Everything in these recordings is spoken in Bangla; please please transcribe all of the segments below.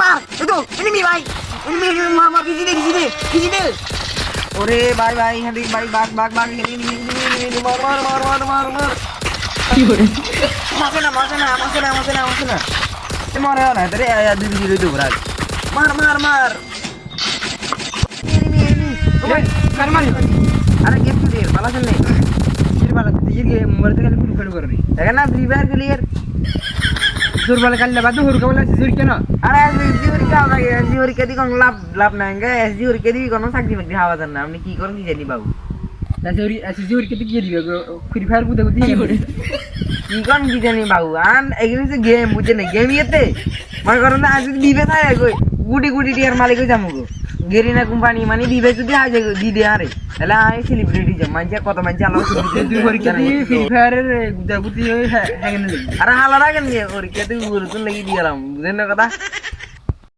মার তো এনিমি ভাই এনিমি মার মার কিজি দে ওরে ভাই ভাই হাদি ভাই বাগ এনিমি মার কি করে মাসে না এ মারে না রে আয়া দিদি তো রাজ মার এনিমি কার মারি আরে গেম টু ডিয়ার বালা চল नहीं ये वाला ये गेम मोबाइल से खाली फुट कर रही है ना फ्री फायर क्लियर जोर वाला कल लगा दो हुर का वाला जोर के ना अरे जोर का होगा ये जोर के दी कोन लाभ नांगे जोर के दी कोन साक्षी में हावा करना हमने की करन की जानी बाबू जोरी ऐसे जोर के दी की फ्री फायर को देखो की करे की कोन की जानी बाबू आन एग्री से गेम बुझे नहीं गेम येते मन करो ना आज दीबे था कोई गुडी टियर मालिक को जामुगो गेरिना कंपनी माने दीबे যদি আজ দি দে আরে তাহলে আই সেলিব্রিটি যে মানছে কত মানছে আলো দুই পরীক্ষা দিয়ে ফ্রি ফায়ারের গুদাগুতি হয়ে হ্যাগেন আরে হালা রাখেন নিয়ে পরীক্ষা দিয়ে গুরুতন লাগি দিলাম বুঝেন না কথা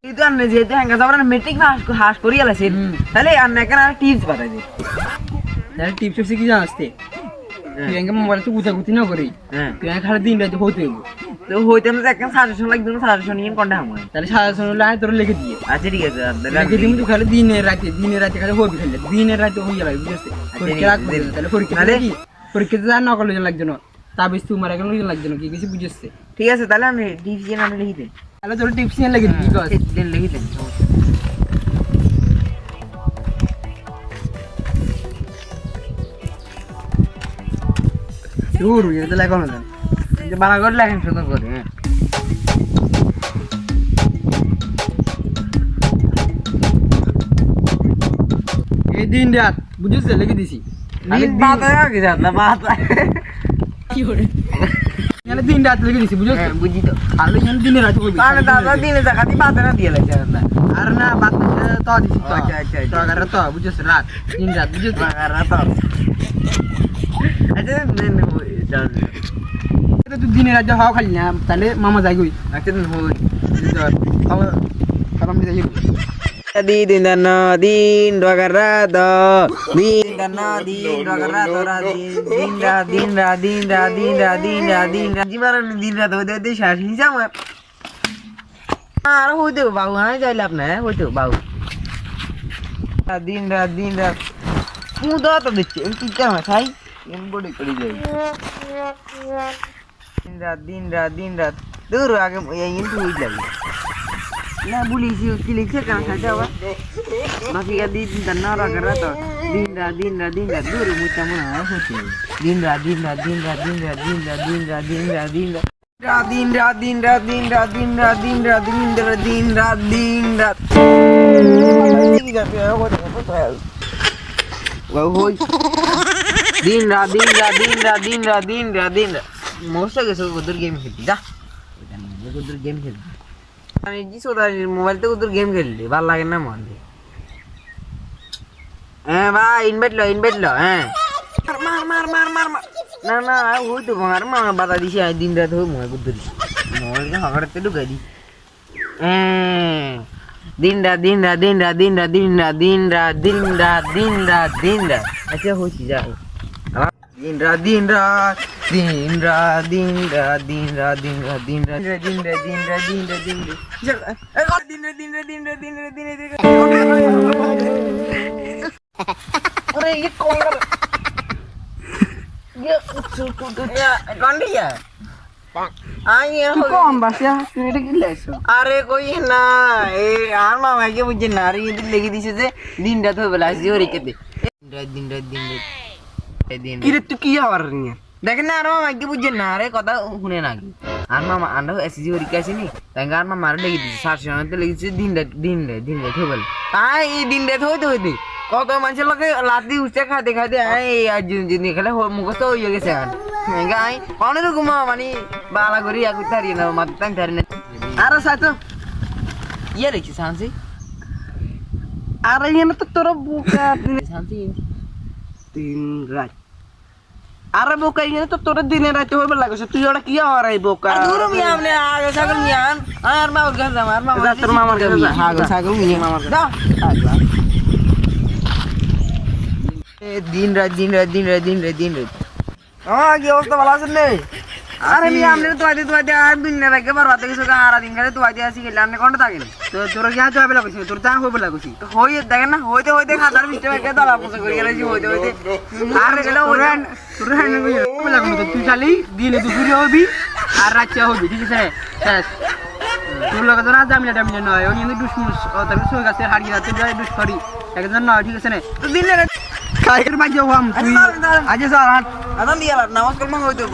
এই তো আন্নে যেহেতু হ্যাঙ্গা যাবার মেট্রিক হাস করি আলাছে তাহলে আন্নে কেন টিপস বাতাই দে তাহলে টিপস হচ্ছে কি জানতে তুই হ্যাঙ্গা মোবাইল তো গুদাগুতি না করি তুই খালি দিন রাতে হইতে তো হইতে না একটা সাজেশন লাগবে না সাজেশন নিয়ে কোনটা হাম তাহলে সাজেশন লাইন তোর লিখে দিয়ে আচ্ছা ঠিক আছে লিখে দিমু তো খালি দিনে রাতে খালি হবি খালি দিনে রাতে হই যাবে বুঝছিস পরীক্ষা রাখবে তাহলে পরীক্ষা যা না করলে লাগবে না তাবিজ তোমার এখন লাগবে না কি কিছু বুঝছিস ঠিক আছে তাহলে আমি ডিভিশন আমি লিখে দেই তাহলে তোর ডিভিশন লিখে দিই কি আছে দেন লিখে দেন শুরু এটা লাগো না যে বানা করে লাগেন সুন্দর করে এই দিন রাত বুঝছিস লিখে দিছি দিন বাত আগে যাত না বাত কি করে মানে দিন রাত লিখে দিছি বুঝছিস হ্যাঁ বুঝি তো আর মানে দিনে রাত কইবি আরে দাদা দিনে জায়গাতে বাত না দিয়ে লাগছে না আর না বাত তো দিছি তো আচ্ছা তো আগে তো বুঝছিস রাত দিন রাত বুঝছিস রাত আচ্ছা চল তুই দিনে রাত হাওয়া খালি না তাহলে মামা যাই গই আচ্ছা হই খাওয়া খালাম দিই দিন দিন রগরাত দিন জীবন দিন রাত হইতে হইতে শেষ হিসাব আর হইতে বাবু হ্যাঁ যাইলে আপনার হইতে বাবু দিন রাত মু তো দিচ্ছি কি কেমন খাই বডি করে যাই দিন রাত দূর আগে কিন্তু হয়ে যাবে না বলিছি কি লিখছে কেন খাইতে হবে বাকি কা দিন না রগরাত দিন রাত দূর মুটা মনে হয় হচ্ছে দিন রাত মোস্ট গেছে ওদের গেম খেলতে যা ওদের গেম খেলতে আমি জি সোদা মোবাইল থেকে ওদের গেম খেলতে ভালো লাগে না মন হ্যাঁ ভাই ইনভাইট লো হ্যাঁ মার না ওই তো মার বাধা দিছি দিন রাত হোক মোবাইল ওদের মোবাইলকে হগড়াতে ঢুকাই দি দিন রাত আচ্ছা হয়েছি যাই দিন রাত আরে কই না আর মামাকে বুঝছে না আর লেগে দিছে যে দিন রাত হবে আসছি ওর দিন তুই কি হওয়ার দেখেন না আর মামাকে বুঝছে না আরে কথা শুনে না আর মামা আন্ডা এসএসসি পরীক্ষা আসেনি তাই আর মামা আরো লেগে দিচ্ছে 700 লেগেছে দিন রাত হবে এই দিন রাত হইতে কত মানুষের লোকে লাতি উঠছে খাইতে খেলে মুখস্থ হয়ে গেছে অনেক ঘুমা মানে বালা করি থারি না মাথাং থারি না আরো সাথে ইয়ে রেখছি শান্তি আর এখানে তো তোর বুকা শান্তি দিন রাত আরে বোকা এখানে তো তোর দিনে রাতে হইবে লাগছে তুই ওটা কি আর এই বোকা দূর মিয়া আমনে আগে ছাগল মিয়ান আর মামার কাছে আমার মামা তোর মামার কাছে আগে ছাগল মিয়া মামার কাছে দাও দিন রাত কি অবস্থা ভালো আছেন নে আরে মি আমনে তো আইতে আর দুনিয়া রাখে বরবাদ কিছু আর দিন গেলে তো আইতে আসি গেলে আমনে কোনটা থাকেন তো তোর কি হাতে হবে লাগছিস তোর তা হবে লাগছিস তো হই দেখেন না হইতে খাতার ভিতরে রেখে দলা পুজো করে গেলে হইতে আর গেলে ওরে তোর হ্যান্ড হবে লাগবে তুই খালি দিনে দুপুরে হবি আর রাতে হবি ঠিক আছে শেষ তোর লগে তো না জামিনা নয় ওই কিন্তু দুশমুস ও তার সই গাছে হাড়ি হাতে যায় দুশ করি একজন নয় ঠিক আছে না তো দিনে কাইর বাজে হম তুই আজ স্যার আদান দিয়া নামাজ কলমা হইতো